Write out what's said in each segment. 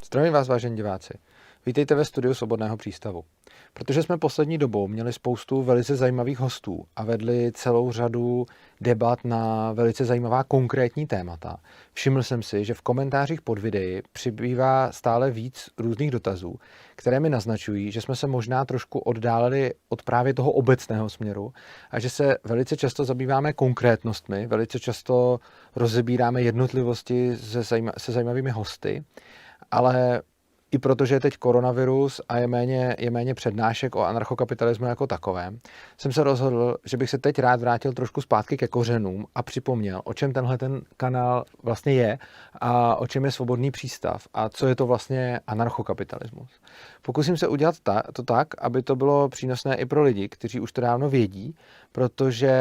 Zdravím vás, vážení diváci. Vítejte ve studiu Svobodného přístavu. Protože jsme poslední dobou měli spoustu velice zajímavých hostů a vedli celou řadu debat na velice zajímavá konkrétní témata, všiml jsem si, že v komentářích pod videí přibývá stále víc různých dotazů, které mi naznačují, že jsme se možná trošku oddálili od právě toho obecného směru a že se velice často zabýváme konkrétnostmi, velice často rozebíráme jednotlivosti se zajímavými hosty, ale i protože je teď koronavirus a je méně přednášek o anarchokapitalismu jako takovém, jsem se rozhodl, že bych se teď rád vrátil trošku zpátky ke kořenům a připomněl, o čem tenhle ten kanál vlastně je a o čem je Svobodný přístav a co je to vlastně anarchokapitalismus. Pokusím se udělat to tak, aby to bylo přínosné i pro lidi, kteří už to dávno vědí, protože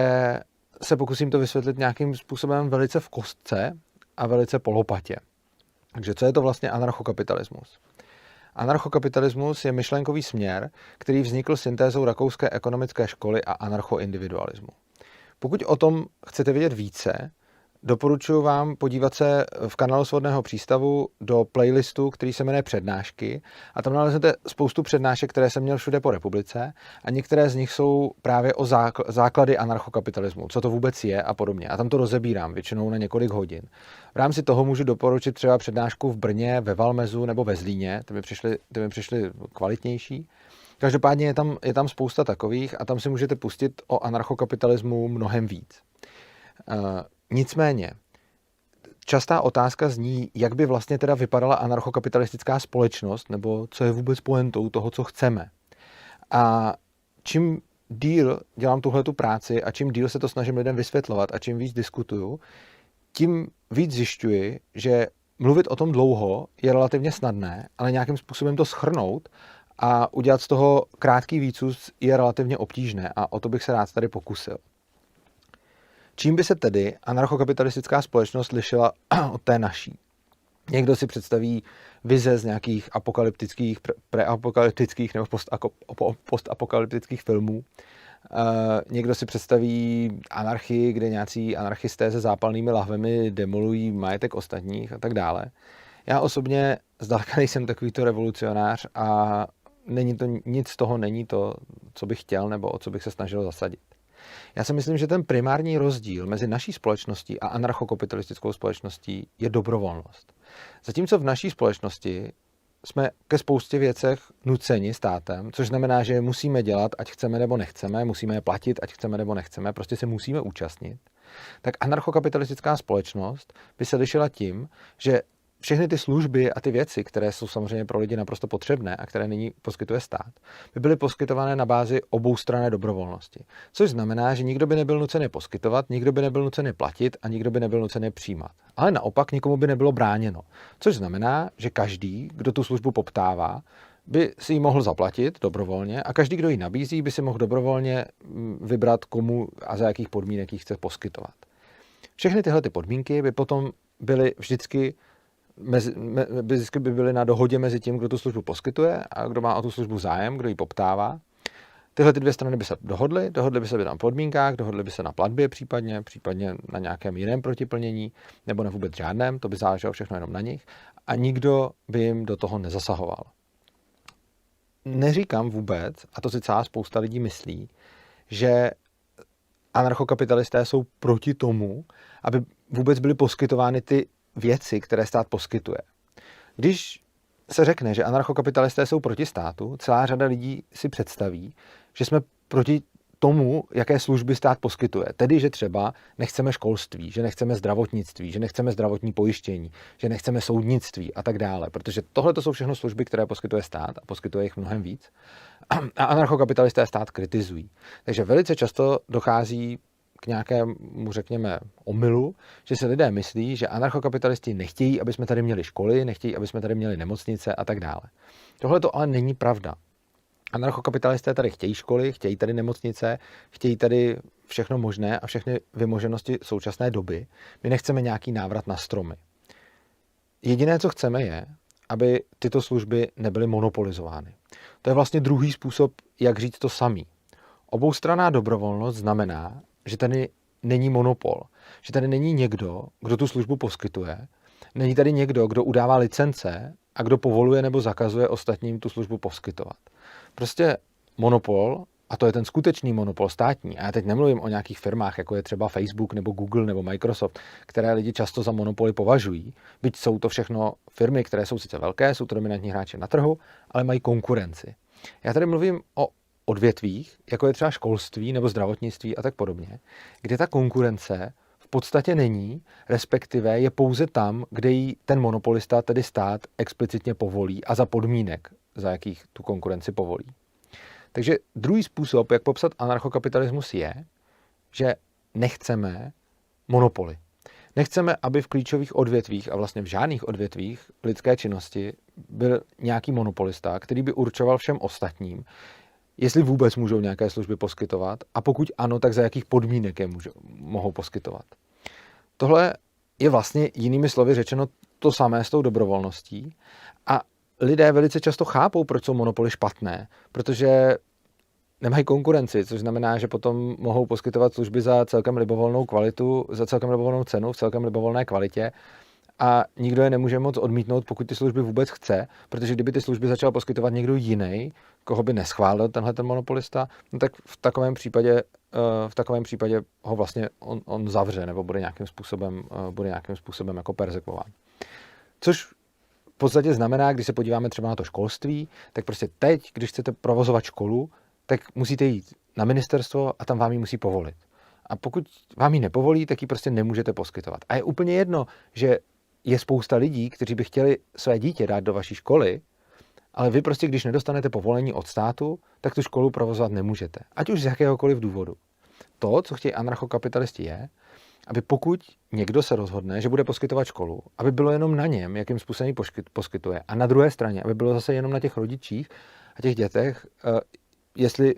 se pokusím to vysvětlit nějakým způsobem velice v kostce a velice po lopatě. Takže co je to vlastně anarchokapitalismus? Anarchokapitalismus je myšlenkový směr, který vznikl syntézou rakouské ekonomické školy a anarchoindividualismu. Pokud o tom chcete vědět více, doporučuji vám podívat se v kanálu Svobodného přístavu do playlistu, který se jmenuje Přednášky a tam naleznete spoustu přednášek, které jsem měl všude po republice a některé z nich jsou právě o základy anarchokapitalismu, co to vůbec je a podobně. A tam to rozebírám většinou na několik hodin. V rámci toho můžu doporučit třeba přednášku v Brně, ve Valmezu nebo ve Zlíně, ty mi přišly kvalitnější. Každopádně je tam spousta takových a tam si můžete pustit o anarchokapitalismu mnohem víc. Nicméně, častá otázka zní, jak by vlastně teda vypadala anarchokapitalistická společnost, nebo co je vůbec pointou toho, co chceme. A čím díl dělám tuhletu práci a čím díl se to snažím lidem vysvětlovat a čím víc diskutuju, tím víc zjišťuji, že mluvit o tom dlouho je relativně snadné, ale nějakým způsobem to shrnout a udělat z toho krátký výcud je relativně obtížné a o to bych se rád tady pokusil. Čím by se tedy anarchokapitalistická společnost lišila od té naší? Někdo si představí vize z nějakých apokalyptických, preapokalyptických nebo postapokalyptických filmů. Někdo si představí anarchii, kde nějací anarchisté se zápalnými lahvemi demolují majetek ostatních a tak dále. Já osobně zdaleka nejsem takovýto revolucionář a nic z toho není to, co bych chtěl nebo o co bych se snažil zasadit. Já si myslím, že ten primární rozdíl mezi naší společností a anarchokapitalistickou společností je dobrovolnost. Zatímco v naší společnosti jsme ke spoustě věcech nuceni státem, což znamená, že je musíme dělat, ať chceme nebo nechceme, musíme je platit, ať chceme nebo nechceme, prostě se musíme účastnit, tak anarchokapitalistická společnost by se lišila tím, že všechny ty služby a ty věci, které jsou samozřejmě pro lidi naprosto potřebné a které nyní poskytuje stát, by byly poskytované na bázi oboustranné dobrovolnosti. Což znamená, že nikdo by nebyl nucen je poskytovat, nikdo by nebyl nucen je platit a nikdo by nebyl nucen je přijímat. Ale naopak nikomu by nebylo bráněno. Což znamená, že každý, kdo tu službu poptává, by si ji mohl zaplatit dobrovolně a každý, kdo ji nabízí, by si mohl dobrovolně vybrat, komu a za jakých podmínek ji chce poskytovat. Všechny tyhle ty podmínky by potom byly vždycky by byly na dohodě mezi tím, kdo tu službu poskytuje a kdo má o tu službu zájem, kdo ji poptává. Tyhle ty dvě strany by se dohodly by se na podmínkách, dohodly by se na platbě případně na nějakém jiném protiplnění, nebo na vůbec žádném, to by záleželo všechno jenom na nich a nikdo by jim do toho nezasahoval. Neříkám vůbec, a to si celá spousta lidí myslí, že anarchokapitalisté jsou proti tomu, aby vůbec byly poskytovány ty věci, které stát poskytuje. Když se řekne, že anarchokapitalisté jsou proti státu, celá řada lidí si představí, že jsme proti tomu, jaké služby stát poskytuje. Tedy, že třeba nechceme školství, že nechceme zdravotnictví, že nechceme zdravotní pojištění, že nechceme soudnictví a tak dále. Protože tohle to jsou všechno služby, které poskytuje stát a poskytuje jich mnohem víc. A anarchokapitalisté stát kritizují. Takže velice často dochází k nějakému, řekněme, omylu, že si lidé myslí, že anarchokapitalisti nechtějí, aby jsme tady měli školy, nechtějí, aby jsme tady měli nemocnice a tak dále. Tohle to ale není pravda. Anarchokapitalisté tady chtějí školy, chtějí tady nemocnice, chtějí tady všechno možné a všechny vymoženosti současné doby. My nechceme nějaký návrat na stromy. Jediné, co chceme, je, aby tyto služby nebyly monopolizovány. To je vlastně druhý způsob, jak říct to samý. Oboustranná dobrovolnost znamená, že tady není monopol, že tady není někdo, kdo tu službu poskytuje, není tady někdo, kdo udává licence a kdo povoluje nebo zakazuje ostatním tu službu poskytovat. Prostě monopol, a to je ten skutečný monopol státní, a já teď nemluvím o nějakých firmách, jako je třeba Facebook nebo Google nebo Microsoft, které lidi často za monopoly považují, byť jsou to všechno firmy, které jsou sice velké, jsou to dominantní hráči na trhu, ale mají konkurenci. Já tady mluvím o odvětvích, jako je třeba školství nebo zdravotnictví a tak podobně, kde ta konkurence v podstatě není, respektive je pouze tam, kde ji ten monopolista, tedy stát, explicitně povolí a za podmínek, za jakých tu konkurenci povolí. Takže druhý způsob, jak popsat anarchokapitalismus, je, že nechceme monopoly. Nechceme, aby v klíčových odvětvích a vlastně v žádných odvětvích lidské činnosti byl nějaký monopolista, který by určoval všem ostatním, jestli vůbec můžou nějaké služby poskytovat a pokud ano, tak za jakých podmínek je mohou poskytovat. Tohle je vlastně jinými slovy řečeno to samé s tou dobrovolností a lidé velice často chápou, proč jsou monopoly špatné, protože nemají konkurenci, což znamená, že potom mohou poskytovat služby za celkem libovolnou kvalitu, za celkem libovolnou cenu, v celkem libovolné kvalitě a nikdo je nemůže moc odmítnout, pokud ty služby vůbec chce, protože kdyby ty služby začal poskytovat někdo jiný, koho by neschválil tenhle ten monopolista, no tak v takovém případě ho vlastně on zavře nebo bude nějakým způsobem jako perzekvován. Což v podstatě znamená, když se podíváme třeba na to školství, tak prostě teď, když chcete provozovat školu, tak musíte jít na ministerstvo a tam vám ji musí povolit. A pokud vám ji nepovolí, tak ji prostě nemůžete poskytovat. A je úplně jedno, že je spousta lidí, kteří by chtěli své dítě dát do vaší školy, ale vy prostě, když nedostanete povolení od státu, tak tu školu provozovat nemůžete. Ať už z jakéhokoliv důvodu. To, co chtějí anarchokapitalisti, je, aby pokud někdo se rozhodne, že bude poskytovat školu, aby bylo jenom na něm, jakým způsobem ji poskytuje. A na druhé straně, aby bylo zase jenom na těch rodičích a těch dětech, jestli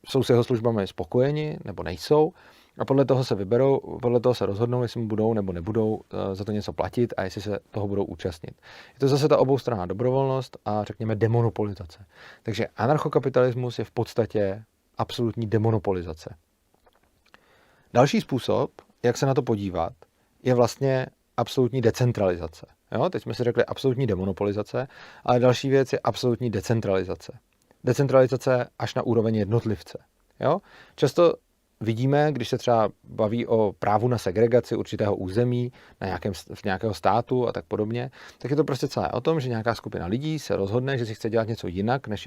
jsou s jeho službami spokojeni nebo nejsou. A podle toho se vyberou, podle toho se rozhodnou, jestli mu budou nebo nebudou za to něco platit a jestli se toho budou účastnit. Je to zase ta oboustranná dobrovolnost a řekněme demonopolizace. Takže anarchokapitalismus je v podstatě absolutní demonopolizace. Další způsob, jak se na to podívat, je vlastně absolutní decentralizace. Jo? Teď jsme si řekli absolutní demonopolizace, ale další věc je absolutní decentralizace. Decentralizace až na úroveň jednotlivce. Jo? Často vidíme, když se třeba baví o právu na segregaci určitého území, v nějakého státu a tak podobně, tak je to prostě celé o tom, že nějaká skupina lidí se rozhodne, že si chce dělat něco jinak, než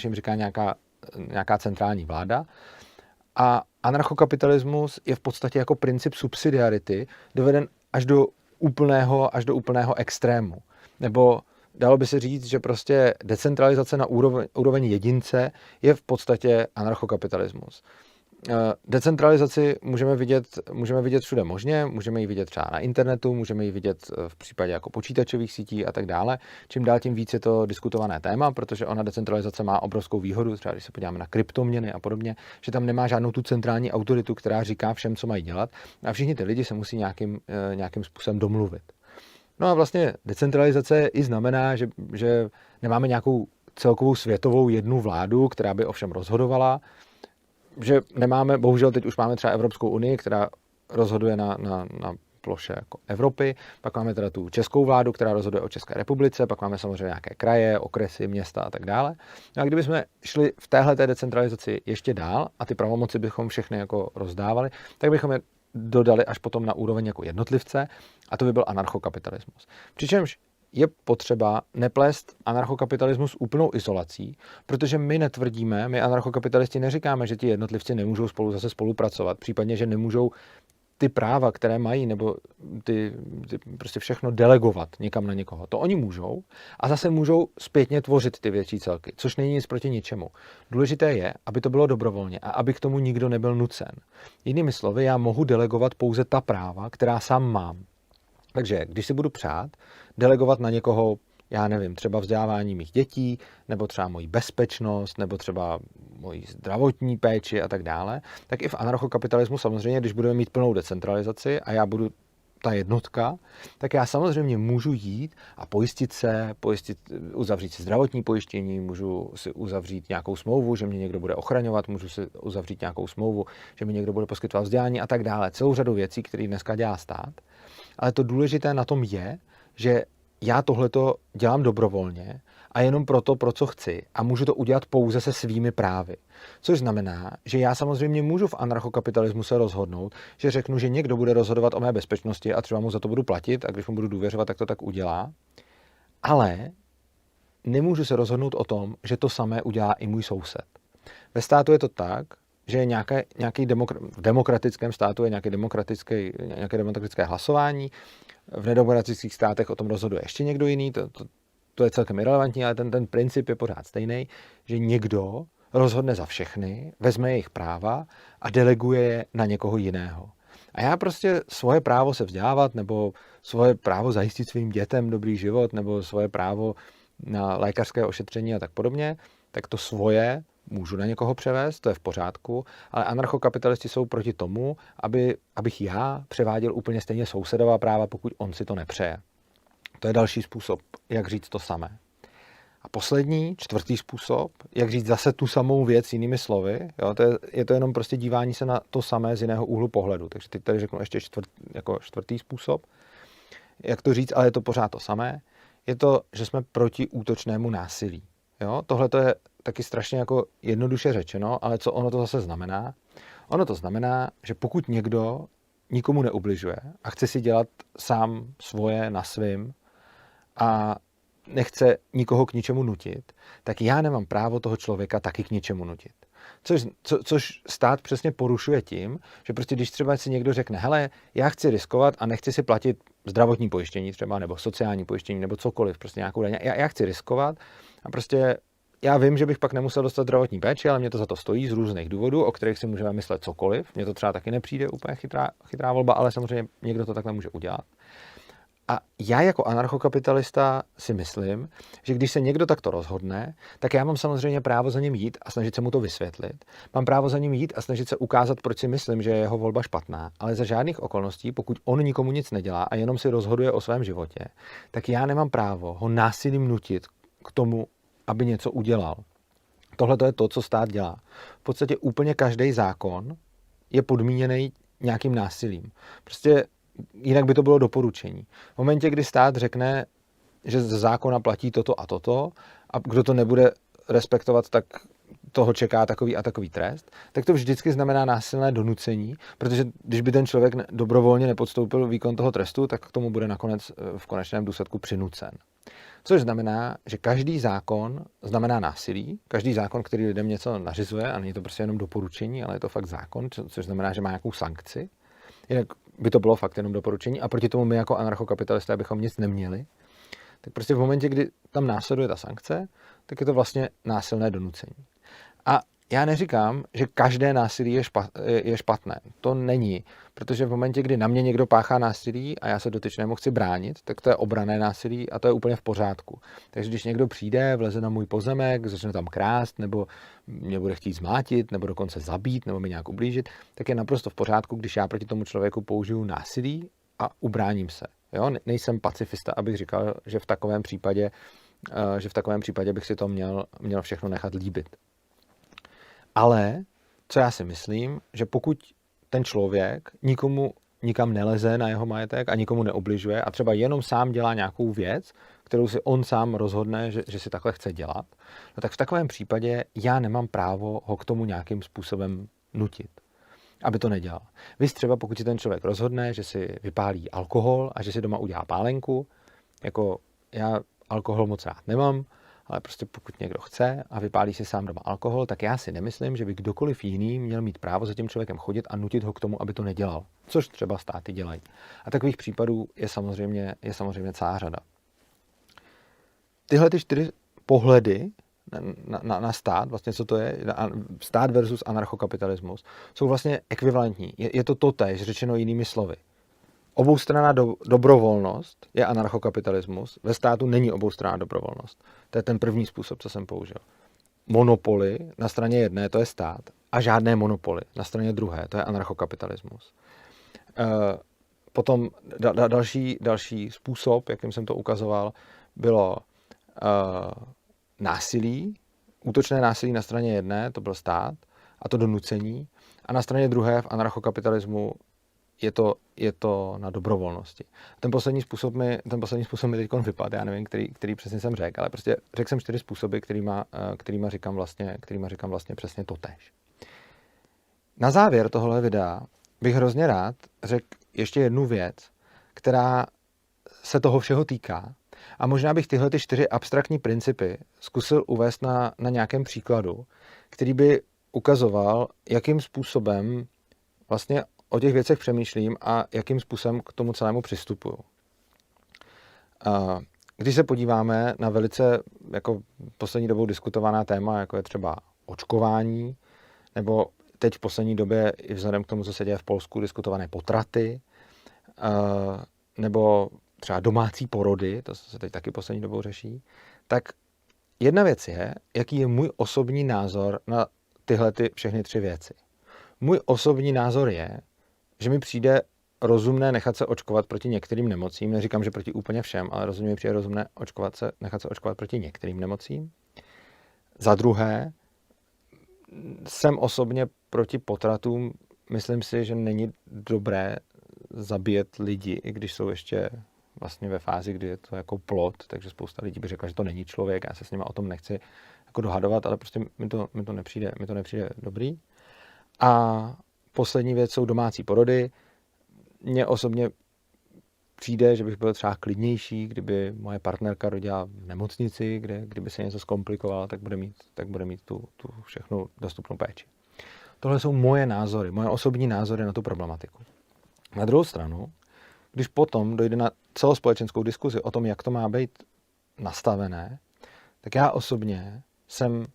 jim říká nějaká centrální vláda. A anarchokapitalismus je v podstatě jako princip subsidiarity doveden až do úplného extrému. Nebo dalo by se říct, že prostě decentralizace na úroveň jedince je v podstatě anarchokapitalismus. Decentralizaci můžeme vidět všude možně, můžeme ji vidět třeba na internetu, můžeme ji vidět v případě jako počítačových sítí a tak dále. Čím dál tím víc je to diskutované téma, protože ona decentralizace má obrovskou výhodu, třeba když se podíváme na kryptoměny a podobně, že tam nemá žádnou tu centrální autoritu, která říká všem, co mají dělat a všichni ty lidi se musí nějakým způsobem domluvit. No a vlastně decentralizace i znamená, že nemáme nějakou celkovou světovou jednu vládu, která by o všem rozhodovala, že nemáme, bohužel teď už máme třeba Evropskou unii, která rozhoduje na ploše jako Evropy, pak máme teda tu českou vládu, která rozhoduje o České republice, pak máme samozřejmě nějaké kraje, okresy, města a tak dále. No a kdybychom šli v téhleté decentralizaci ještě dál a ty pravomoci bychom všechny jako rozdávali, tak bychom je dodali až potom na úroveň jako jednotlivce a to by byl anarchokapitalismus. Přičemž je potřeba neplést anarchokapitalismus úplnou izolací, protože my anarchokapitalisti neříkáme, že ti jednotlivci nemůžou zase spolupracovat, případně, že nemůžou ty práva, které mají, nebo ty prostě všechno delegovat někam na někoho. To oni můžou a zase můžou zpětně tvořit ty větší celky, což není nic proti ničemu. Důležité je, aby to bylo dobrovolně a aby k tomu nikdo nebyl nucen. Jinými slovy, já mohu delegovat pouze ta práva, která sám mám. Takže když si budu přát delegovat na někoho, já nevím, třeba vzdělávání mých dětí, nebo třeba moji bezpečnost, nebo třeba moji zdravotní péči a tak dále, tak i v anarchokapitalismu samozřejmě, když budeme mít plnou decentralizaci a já budu ta jednotka, tak já samozřejmě můžu jít a uzavřít si zdravotní pojištění, můžu si uzavřít nějakou smlouvu, že mě někdo bude ochraňovat, můžu si uzavřít nějakou smlouvu, že mi někdo bude poskytovat vzdělání a tak dále. Celou řadu věcí, které dneska dělá stát. Ale to důležité na tom je, že já tohleto dělám dobrovolně a jenom proto, pro co chci. A můžu to udělat pouze se svými právy. Což znamená, že já samozřejmě můžu v anarchokapitalismu se rozhodnout, že řeknu, že někdo bude rozhodovat o mé bezpečnosti a třeba mu za to budu platit a když mu budu důvěřovat, tak to tak udělá. Ale nemůžu se rozhodnout o tom, že to samé udělá i můj soused. Ve státu je to tak, že je v demokratickém státu je nějaké demokratické hlasování, v nedemokratických státech o tom rozhoduje ještě někdo jiný, to je celkem irelevantní, ale ten princip je pořád stejný, že někdo rozhodne za všechny, vezme jejich práva a deleguje je na někoho jiného. A já prostě svoje právo se vzdělávat, nebo svoje právo zajistit svým dětem dobrý život, nebo svoje právo na lékařské ošetření a tak podobně, tak to svoje můžu na někoho převést, to je v pořádku, ale anarchokapitalisti jsou proti tomu, abych já převáděl úplně stejně sousedová práva, pokud on si to nepřeje. To je další způsob, jak říct to samé. A poslední, čtvrtý způsob, jak říct zase tu samou věc jinými slovy, jo, je to jenom prostě dívání se na to samé z jiného úhlu pohledu. Takže teď tady řeknu ještě jako čtvrtý způsob, jak to říct, ale je to pořád to samé, je to, že jsme proti útočnému násilí. Tohle to je taky strašně jako jednoduše řečeno, ale co ono to zase znamená? Ono to znamená, že pokud někdo nikomu neubližuje a chce si dělat sám svoje na svým a nechce nikoho k ničemu nutit, tak já nemám právo toho člověka taky k ničemu nutit. Což stát přesně porušuje tím, že prostě když třeba si někdo řekne, hele, já chci riskovat a nechci si platit zdravotní pojištění třeba, nebo sociální pojištění, nebo cokoliv, prostě nějakou daň. Já chci riskovat a prostě já vím, že bych pak nemusel dostat zdravotní péči, ale mě to za to stojí z různých důvodů, o kterých si můžeme myslet cokoliv. Mně to třeba taky nepřijde úplně chytrá volba, ale samozřejmě někdo to takhle může udělat. A já jako anarchokapitalista si myslím, že když se někdo takto rozhodne, tak já mám samozřejmě právo za ním jít a snažit se mu to vysvětlit. Mám právo za ním jít a snažit se ukázat, proč si myslím, že je jeho volba špatná, ale za žádných okolností, pokud on nikomu nic nedělá a jenom si rozhoduje o svém životě, tak já nemám právo ho násilím nutit k tomu, aby něco udělal. Tohle to je to, co stát dělá. V podstatě úplně každý zákon je podmíněný nějakým násilím. Prostě jinak by to bylo doporučení. V momentě, kdy stát řekne, že ze zákona platí toto a toto, a kdo to nebude respektovat, tak toho čeká takový a takový trest, tak to vždycky znamená násilné donucení, protože když by ten člověk dobrovolně nepodstoupil výkon toho trestu, tak k tomu bude nakonec v konečném důsledku přinucen. Což znamená, že každý zákon znamená násilí, každý zákon, který lidem něco nařizuje, a není to prostě jenom doporučení, ale je to fakt zákon, což znamená, že má nějakou sankci. Jinak by to bylo fakt jenom doporučení a proti tomu my jako anarchokapitalisté bychom nic neměli. Tak prostě v momentě, kdy tam následuje ta sankce, tak je to vlastně násilné donucení. A já neříkám, že každé násilí je špatné. To není, protože v momentě, kdy na mě někdo páchá násilí a já se dotyčnému chci bránit, tak to je obranné násilí a to je úplně v pořádku. Takže když někdo přijde, vleze na můj pozemek, začne tam krást, nebo mě bude chtít zmátit, nebo dokonce zabít, nebo mi nějak ublížit, tak je naprosto v pořádku, když já proti tomu člověku použiju násilí a ubráním se. Jo? Nejsem pacifista, abych říkal, že v takovém případě bych si to měl všechno nechat líbit. Ale co já si myslím, že pokud ten člověk nikam neleze na jeho majetek a nikomu neubližuje a třeba jenom sám dělá nějakou věc, kterou si on sám rozhodne, že si takhle chce dělat, no tak v takovém případě já nemám právo ho k tomu nějakým způsobem nutit, aby to nedělal. Víš třeba, pokud si ten člověk rozhodne, že si vypálí alkohol a že si doma udělá pálenku, jako já alkohol moc rád nemám, ale prostě pokud někdo chce a vypálí si sám doma alkohol, tak já si nemyslím, že by kdokoliv jiný měl mít právo za tím člověkem chodit a nutit ho k tomu, aby to nedělal. Což třeba státy dělají. A takových případů je samozřejmě celá řada. Tyhle ty 4 pohledy na stát, vlastně co to je, stát versus anarchokapitalismus, jsou vlastně ekvivalentní. Je to totéž, řečeno jinými slovy. Oboustranná dobrovolnost je anarchokapitalismus. Ve státu není oboustranná dobrovolnost. To je ten první způsob, co jsem použil. Monopoly na straně jedné, to je stát, a žádné monopoly na straně druhé, to je anarchokapitalismus. Potom další způsob, jakým jsem to ukazoval, bylo násilí, útočné násilí na straně jedné, to byl stát, a to donucení, a na straně druhé v anarchokapitalismu je to na dobrovolnosti. Ten poslední způsob mi teď vypadá, já nevím, který přesně jsem řekl, ale prostě řekl jsem 4 způsoby, kterýma říkám vlastně přesně totéž. Na závěr tohle videa bych hrozně rád řekl ještě jednu věc, která se toho všeho týká. A možná bych tyhle 4 abstraktní principy zkusil uvést na nějakém příkladu, který by ukazoval, jakým způsobem vlastně o těch věcech přemýšlím a jakým způsobem k tomu celému přistupuju. Když se podíváme na velice jako poslední dobou diskutovaná téma, jako je třeba očkování, nebo teď v poslední době i vzhledem k tomu, co se děje v Polsku, diskutované potraty, nebo třeba domácí porody, to se teď taky poslední dobou řeší, tak jedna věc je, jaký je můj osobní názor na tyhle všechny 3 věci. Můj osobní názor je, že mi přijde rozumné nechat se očkovat proti některým nemocím. Neříkám, že proti úplně všem, ale rozumně mi přijde rozumné nechat se očkovat proti některým nemocím. Za druhé, jsem osobně proti potratům. Myslím si, že není dobré zabíjet lidi, i když jsou ještě vlastně ve fázi, kdy je to jako plod, takže spousta lidí by řekla, že to není člověk, já se s nimi o tom nechci jako dohadovat, ale prostě mi to nepřijde dobrý. A poslední věc jsou domácí porody. Mně osobně přijde, že bych byl třeba klidnější, kdyby moje partnerka rodila v nemocnici, kdyby se něco zkomplikovalo, tak bude mít tu všechnu dostupnou péči. Tohle jsou moje názory, moje osobní názory na tu problematiku. Na druhou stranu, když potom dojde na celospolečenskou diskuzi o tom, jak to má být nastavené, tak já osobně jsem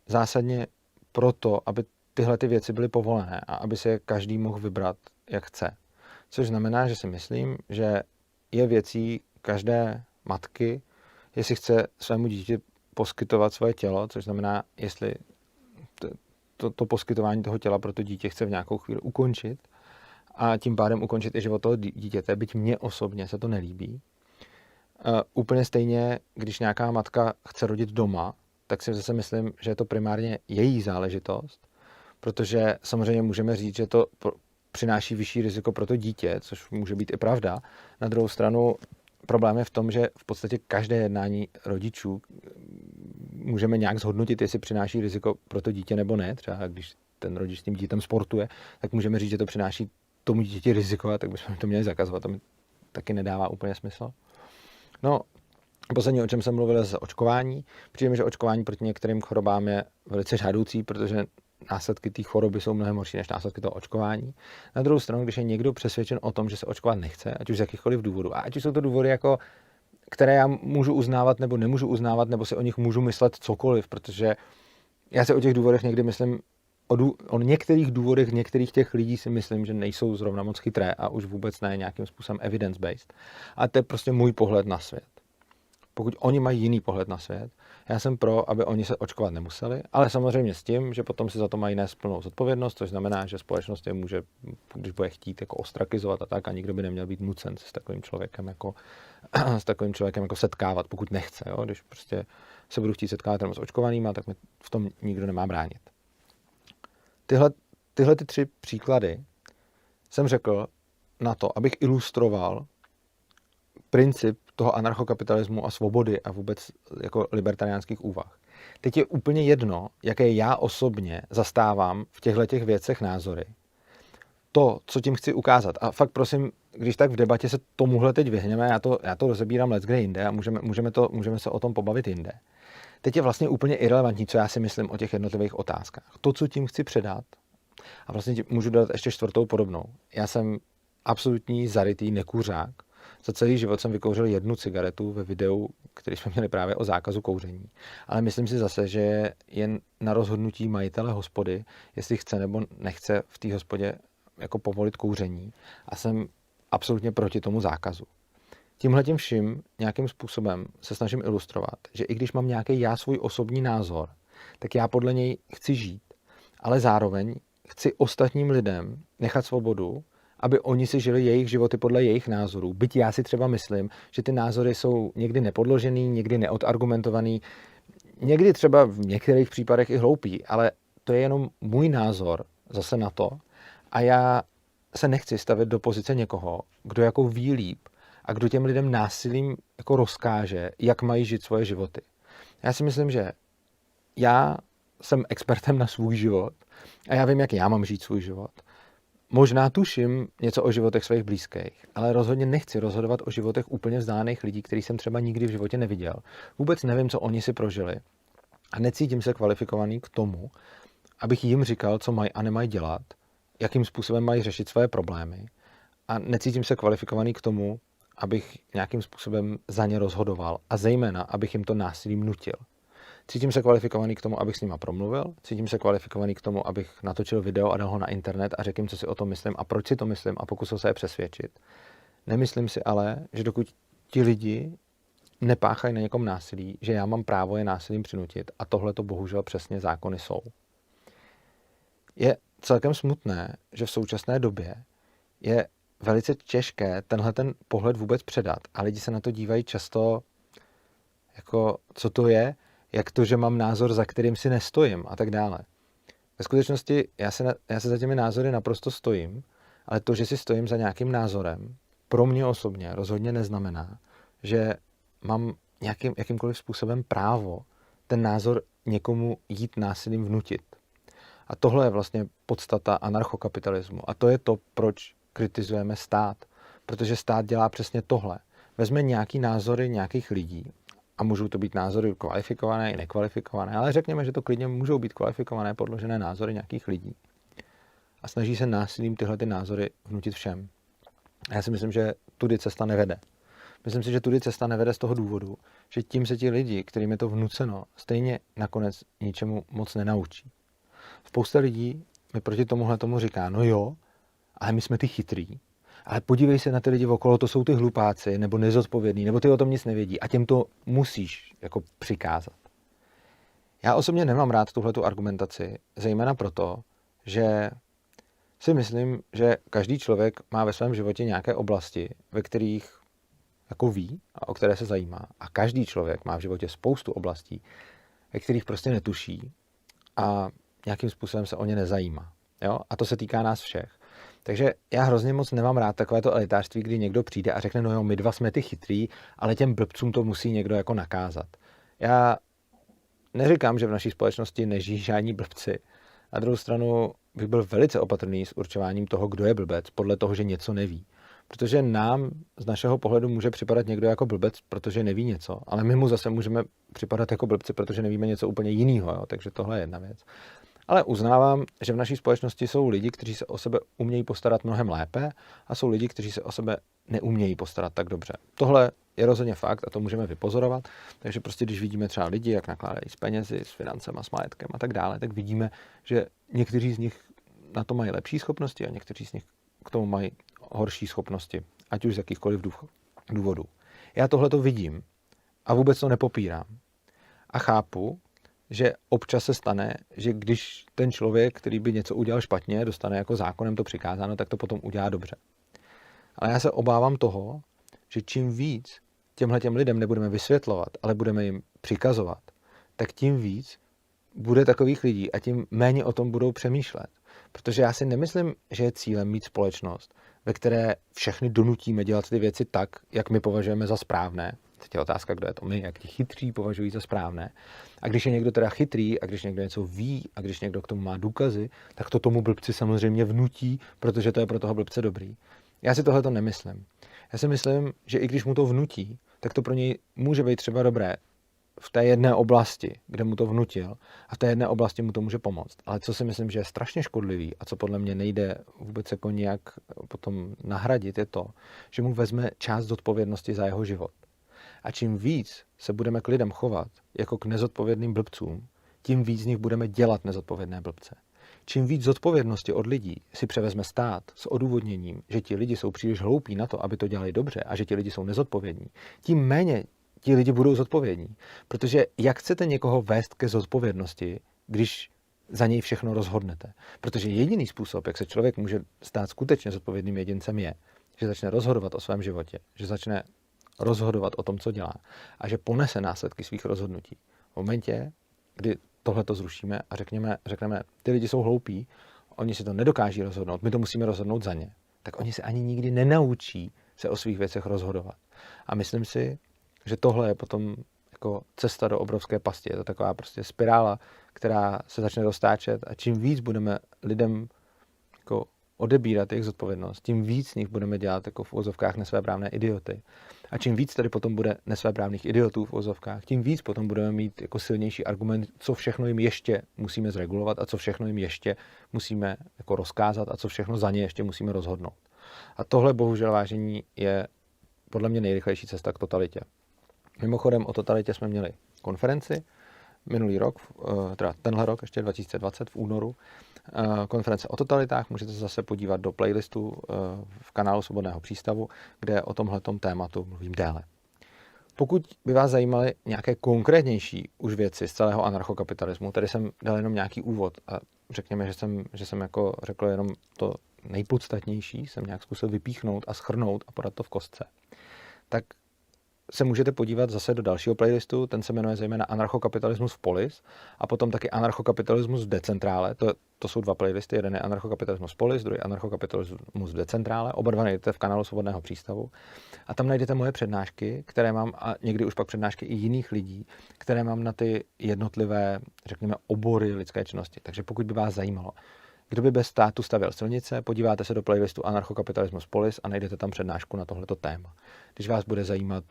zásadně proto, aby tyhle ty věci byly povolené a aby se každý mohl vybrat, jak chce. Což znamená, že si myslím, že je věcí každé matky, jestli chce svému dítěti poskytovat svoje tělo, což znamená, jestli to poskytování toho těla pro to dítě chce v nějakou chvíli ukončit a tím pádem ukončit i život toho dítěte, byť mně osobně se to nelíbí. Úplně stejně, když nějaká matka chce rodit doma, tak si zase myslím, že je to primárně její záležitost, protože samozřejmě můžeme říct, že to přináší vyšší riziko pro to dítě, což může být i pravda. Na druhou stranu problém je v tom, že v podstatě každé jednání rodičů můžeme nějak zhodnotit, jestli přináší riziko pro to dítě nebo ne. Třeba když ten rodič s tím dítětem sportuje, tak můžeme říct, že to přináší tomu dítěti riziko, a tak bychom to měli zakazovat. To mi taky nedává úplně smysl. No, poslední, o čem jsem mluvil, je očkování. Přijde mi, že očkování proti některým chorobám je velice žádoucí, protože následky té choroby jsou mnohem horší než následky toho očkování. Na druhou stranu, když je někdo přesvědčen o tom, že se očkovat nechce, ať už z jakýchkoliv důvodů, a ať už jsou to důvody, jako, které já můžu uznávat nebo nemůžu uznávat, nebo si o nich můžu myslet cokoliv, protože já si o těch důvodech někdy myslím, o některých důvodech některých těch lidí si myslím, že nejsou zrovna moc chytré a už vůbec ne nějakým způsobem evidence-based. A to je prostě můj pohled na svět. Pokud oni mají jiný pohled na svět, já jsem pro, aby oni se očkovat nemuseli, ale samozřejmě s tím, že potom si za to mají nést plnou zodpovědnost, což znamená, že společnost je může, když bude chtít, jako ostrakizovat a tak, a nikdo by neměl být nucen s takovým člověkem jako setkávat, pokud nechce. Jo? Když prostě se budu chtít setkávat jenom s očkovanýma, tak mi v tom nikdo nemá bránit. Tyhle 3 příklady jsem řekl na to, abych ilustroval princip toho anarchokapitalismu a svobody a vůbec jako libertariánských úvah. Teď je úplně jedno, jaké já osobně zastávám v těchto věcech názory. To, co tím chci ukázat. A fakt prosím, když tak v debatě se tomuhle teď vyhneme, já to rozebírám leckde jinde a můžeme se o tom pobavit jinde. Teď je vlastně úplně irelevantní, co já si myslím o těch jednotlivých otázkách. To, co tím chci předat, a vlastně můžu dát ještě 4. podobnou. Já jsem absolutní zarytý nekuřák. Za celý život jsem vykouřil 1 cigaretu ve videu, který jsme měli právě o zákazu kouření. Ale myslím si zase, že je jen na rozhodnutí majitele hospody, jestli chce nebo nechce v té hospodě jako povolit kouření. A jsem absolutně proti tomu zákazu. Tímhletím vším nějakým způsobem se snažím ilustrovat, že i když mám nějaký já svůj osobní názor, tak já podle něj chci žít, ale zároveň chci ostatním lidem nechat svobodu, aby oni si žili jejich životy podle jejich názorů. Byť já si třeba myslím, že ty názory jsou někdy nepodložený, někdy neodargumentovaný, někdy třeba v některých případech i hloupý, ale to je jenom můj názor zase na to a já se nechci stavět do pozice někoho, kdo jako ví líp a kdo těm lidem násilím jako rozkáže, jak mají žít svoje životy. Já si myslím, že já jsem expertem na svůj život a já vím, jak já mám žít svůj život. Možná tuším něco o životech svých blízkých, ale rozhodně nechci rozhodovat o životech úplně vzdálených lidí, který jsem třeba nikdy v životě neviděl. Vůbec nevím, co oni si prožili a necítím se kvalifikovaný k tomu, abych jim říkal, co mají a nemají dělat, jakým způsobem mají řešit své problémy a necítím se kvalifikovaný k tomu, abych nějakým způsobem za ně rozhodoval a zejména, abych jim to násilím nutil. Cítím se kvalifikovaný k tomu, abych s nima promluvil, cítím se kvalifikovaný k tomu, abych natočil video a dal ho na internet a řekl jim, co si o tom myslím a proč si to myslím a pokusil se je přesvědčit. Nemyslím si ale, že dokud ti lidi nepáchají na někom násilí, že já mám právo je násilím přinutit a tohle to bohužel přesně zákony jsou. Je celkem smutné, že v současné době je velice těžké tenhle ten pohled vůbec předat a lidi se na to dívají často jako, co to je, jak to, že mám názor, za kterým si nestojím a tak dále. Ve skutečnosti já se za těmi názory naprosto stojím, ale to, že si stojím za nějakým názorem, pro mě osobně rozhodně neznamená, že mám jakýmkoliv způsobem právo ten názor někomu jít násilím vnutit. A tohle je vlastně podstata anarchokapitalismu. A to je to, proč kritizujeme stát. Protože stát dělá přesně tohle. Vezme nějaký názory nějakých lidí, a můžou to být názory kvalifikované i nekvalifikované, ale řekněme, že to klidně můžou být kvalifikované, podložené názory nějakých lidí. A snaží se násilím tyhle ty názory vnutit všem. A já si myslím, že tudy cesta nevede. Myslím si, že tudy cesta nevede z toho důvodu, že tím se ti lidi, kterým je to vnuceno, stejně nakonec ničemu moc nenaučí. Spousta lidí mi proti tomu říká, no jo, ale my jsme ty chytrý. Ale podívej se na ty lidi okolo, to jsou ty hlupáci, nebo nezodpovědní, nebo ty o tom nic nevědí a těm to musíš jako přikázat. Já osobně nemám rád tuhletu argumentaci, zejména proto, že si myslím, že každý člověk má ve svém životě nějaké oblasti, ve kterých jako ví a o které se zajímá. A každý člověk má v životě spoustu oblastí, ve kterých prostě netuší a nějakým způsobem se o ně nezajímá. Jo? A to se týká nás všech. Takže já hrozně moc nemám rád takovéto elitářství, kdy někdo přijde a řekne, no jo, my dva jsme ty chytrý, ale těm blbcům to musí někdo jako nakázat. Já neříkám, že v naší společnosti nežijí žádní blbci. Na druhou stranu bych byl velice opatrný s určováním toho, kdo je blbec, podle toho, že něco neví. Protože nám z našeho pohledu může připadat někdo jako blbec, protože neví něco, ale my mu zase můžeme připadat jako blbci, protože nevíme něco úplně jiného. Jo? Takže tohle je jedna věc. Ale uznávám, že v naší společnosti jsou lidi, kteří se o sebe umějí postarat mnohem lépe a jsou lidi, kteří se o sebe neumějí postarat tak dobře. Tohle je rozhodně fakt a to můžeme vypozorovat. Takže prostě když vidíme třeba lidi, jak nakládají s penězi, s financemi, s majetkem a tak dále, tak vidíme, že někteří z nich na to mají lepší schopnosti a někteří z nich k tomu mají horší schopnosti, ať už z jakýchkoliv důvodů. Já tohle to vidím a vůbec to nepopírám. A chápu, že občas se stane, že když ten člověk, který by něco udělal špatně, dostane jako zákonem to přikázáno, tak to potom udělá dobře. Ale já se obávám toho, že čím víc těmhletěm lidem nebudeme vysvětlovat, ale budeme jim přikazovat, tak tím víc bude takových lidí a tím méně o tom budou přemýšlet. Protože já si nemyslím, že je cílem mít společnost, ve které všechny donutíme dělat ty věci tak, jak my považujeme za správné. Teď je otázka, kdo je to my, jak ti chytří považují za správné. A když je někdo teda chytrý a když někdo něco ví a když někdo k tomu má důkazy, tak to tomu blbci samozřejmě vnutí, protože to je pro toho blbce dobrý. Já si tohle to nemyslím. Já si myslím, že i když mu to vnutí, tak to pro něj může být třeba dobré v té jedné oblasti, kde mu to vnutil a v té jedné oblasti mu to může pomoct. Ale co si myslím, že je strašně škodlivý a co podle mě nejde vůbec jako nějak potom nahradit, je to, že mu vezme část zodpovědnosti za jeho život. A čím víc se budeme k lidem chovat jako k nezodpovědným blbcům, tím víc z nich budeme dělat nezodpovědné blbce. Čím víc zodpovědnosti od lidí si převezme stát s odůvodněním, že ti lidi jsou příliš hloupí na to, aby to dělali dobře a že ti lidi jsou nezodpovědní, tím méně ti lidi budou zodpovědní. Protože jak chcete někoho vést ke zodpovědnosti, když za něj všechno rozhodnete? Protože jediný způsob, jak se člověk může stát skutečně zodpovědným jedincem, je, že začne rozhodovat o svém životě, že začne rozhodovat o tom, co dělá a že ponese následky svých rozhodnutí. V momentě, kdy tohle to zrušíme a řekneme, ty lidi jsou hloupí, oni si to nedokáží rozhodnout, my to musíme rozhodnout za ně, tak oni se ani nikdy nenaučí se o svých věcech rozhodovat. A myslím si, že tohle je potom jako cesta do obrovské pasti. Je to taková prostě spirála, která se začne roztáčet a čím víc budeme lidem jako odebírat jejich zodpovědnost, tím víc z nich budeme dělat jako v uvozovkách nesvéprávné idioty. A čím víc tady potom bude nesvéprávných idiotů v uvozovkách, tím víc potom budeme mít jako silnější argument, co všechno jim ještě musíme zregulovat a co všechno jim ještě musíme jako rozkázat a co všechno za ně ještě musíme rozhodnout. A tohle bohužel, vážení, je podle mě nejrychlejší cesta k totalitě. Mimochodem o totalitě jsme měli konferenci minulý rok, teda tenhle rok, ještě 2020 v únoru, konference o totalitách. Můžete se zase podívat do playlistu v kanálu Svobodného přístavu, kde o tomhletom tématu mluvím déle. Pokud by vás zajímaly nějaké konkrétnější už věci z celého anarchokapitalismu, tady jsem dal jenom nějaký úvod a řekněme, že jsem jako řekl jenom to nejpodstatnější, jsem nějak zkusil vypíchnout a shrnout a podat to v kostce, tak se můžete podívat zase do dalšího playlistu, ten se jmenuje zejména Anarchokapitalismus v polis a potom taky Anarchokapitalismus v decentrále. To jsou dva playlisty, jeden je Anarchokapitalismus v polis, druhý Anarchokapitalismus v decentrále. Oba dva najdete v kanálu Svobodného přístavu. A tam najdete moje přednášky, které mám, a někdy už pak přednášky i jiných lidí, které mám na ty jednotlivé, řekněme, obory lidské činnosti. Takže pokud by vás zajímalo, kdo by bez státu stavěl silnice, podíváte se do playlistu Anarchokapitalismus v polis a najdete tam přednášku na tohleto téma. Když vás bude zajímat,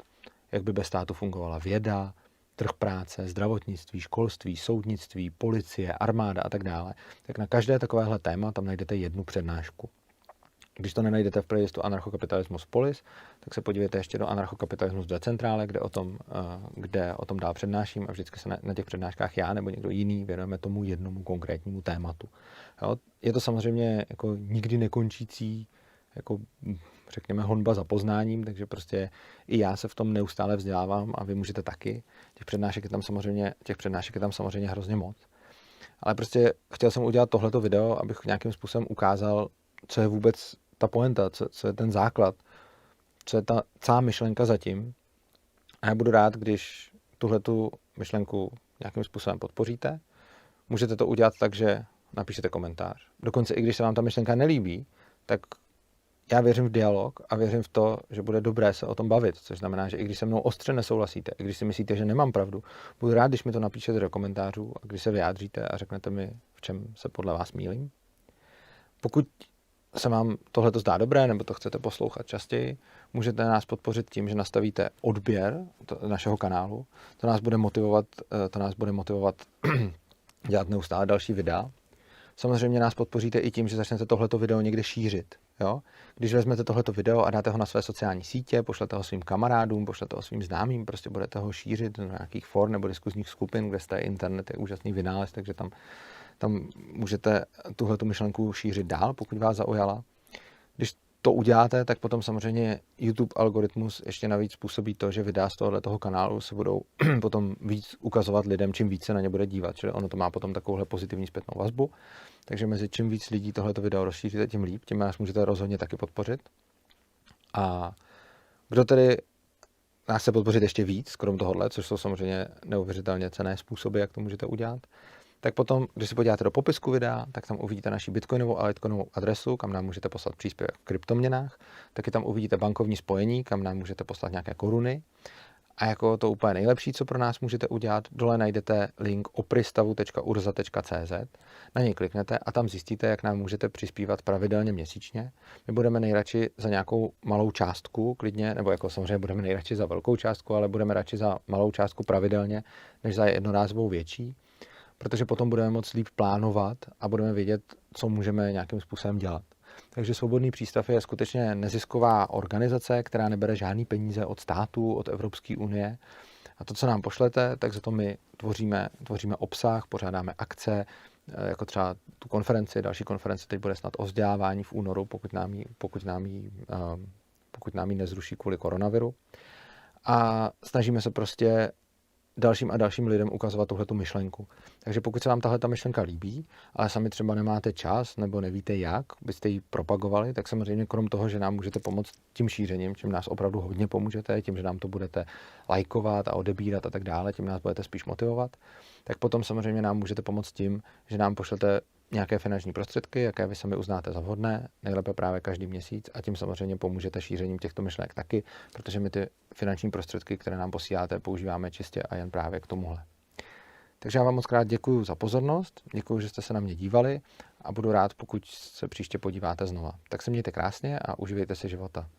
jak by bez státu fungovala věda, trh práce, zdravotnictví, školství, soudnictví, policie, armáda a tak dále, tak na každé takovéhle téma tam najdete jednu přednášku. Když to nenajdete v playlistu Anarchokapitalismus v polis, tak se podívejte ještě do Anarchokapitalismus v decentrále, kde o tom dál přednáším a vždycky se na těch přednáškách já nebo někdo jiný věnujeme tomu jednomu konkrétnímu tématu. Jo? Je to samozřejmě jako nikdy nekončící jako řekněme honba za poznáním, takže prostě i já se v tom neustále vzdělávám a vy můžete taky. Těch přednášek je tam samozřejmě hrozně moc. Ale prostě chtěl jsem udělat tohleto video, abych nějakým způsobem ukázal, co je vůbec ta pointa, co je ten základ, co je ta celá myšlenka zatím. A já budu rád, když tuhletu myšlenku nějakým způsobem podpoříte. Můžete to udělat tak, že napíšete komentář. Dokonce i když se vám ta myšlenka nelíbí, tak já věřím v dialog a věřím v to, že bude dobré se o tom bavit, což znamená, že i když se mnou ostře nesouhlasíte, i když si myslíte, že nemám pravdu, budu rád, když mi to napíšete do komentářů a když se vyjádříte a řeknete mi, v čem se podle vás mýlím. Pokud se vám tohleto zdá dobré, nebo to chcete poslouchat častěji, můžete nás podpořit tím, že nastavíte odběr našeho kanálu. To nás bude motivovat dělat neustále další videa. Samozřejmě nás podpoříte i tím, že začnete tohleto video někde šířit. Jo? Když vezmete tohleto video a dáte ho na své sociální sítě, pošlete ho svým kamarádům, pošlete ho svým známým, prostě budete ho šířit do nějakých for nebo diskuzních skupin, kde jste, internet je úžasný vynález, takže tam můžete tuhletu myšlenku šířit dál, pokud vás zaujala. Když to uděláte, tak potom samozřejmě YouTube algoritmus ještě navíc způsobí to, že videa z tohoto kanálu se budou potom víc ukazovat lidem, čím víc se na ně bude dívat. Čili ono to má potom takovouhle pozitivní zpětnou vazbu. Takže mezi čím víc lidí tohleto video rozšíříte, tím líp. Tím nás můžete rozhodně taky podpořit. A kdo tedy nás chce podpořit ještě víc, krom tohohle, což jsou samozřejmě neuvěřitelně cenné způsoby, jak to můžete udělat, tak potom, když se podíváte do popisku videa, tak tam uvidíte naši bitcoinovou a litecoinovou adresu, kam nám můžete poslat příspěvek v kryptoměnách. Taky tam uvidíte bankovní spojení, kam nám můžete poslat nějaké koruny. A jako to úplně nejlepší, co pro nás můžete udělat, dole najdete link opristavu.urza.cz, na něj kliknete a tam zjistíte, jak nám můžete přispívat pravidelně měsíčně. My budeme nejradši za nějakou malou částku, klidně, nebo jako samozřejmě budeme nejradši za velkou částku, ale budeme radši za malou částku pravidelně, než za jednorázovou větší, protože potom budeme moct líp plánovat a budeme vědět, co můžeme nějakým způsobem dělat. Takže Svobodný přístav je skutečně nezisková organizace, která nebere žádný peníze od státu, od Evropské unie. A to, co nám pošlete, tak za to my tvoříme obsah, pořádáme akce, jako třeba tu konferenci, další konference teď bude snad o vzdělávání v únoru, pokud nám ji nezruší kvůli koronaviru. A snažíme se prostě dalším a dalším lidem ukazovat tuhletu myšlenku. Takže pokud se vám tahleta myšlenka líbí, ale sami třeba nemáte čas nebo nevíte jak byste ji propagovali, tak samozřejmě krom toho, že nám můžete pomoct tím šířením, čím nás opravdu hodně pomůžete, tím, že nám to budete lajkovat a odebírat a tak dále, tím nás budete spíš motivovat, tak potom samozřejmě nám můžete pomoct tím, že nám pošlete nějaké finanční prostředky, jaké vy sami uznáte za vhodné, nejlépe právě každý měsíc, a tím samozřejmě pomůžete šířením těchto myšlenek taky, protože my ty finanční prostředky, které nám posíláte, používáme čistě a jen právě k tomuhle. Takže já vám moc krát děkuji za pozornost, děkuji, že jste se na mě dívali a budu rád, pokud se příště podíváte znova. Tak se mějte krásně a uživejte si života.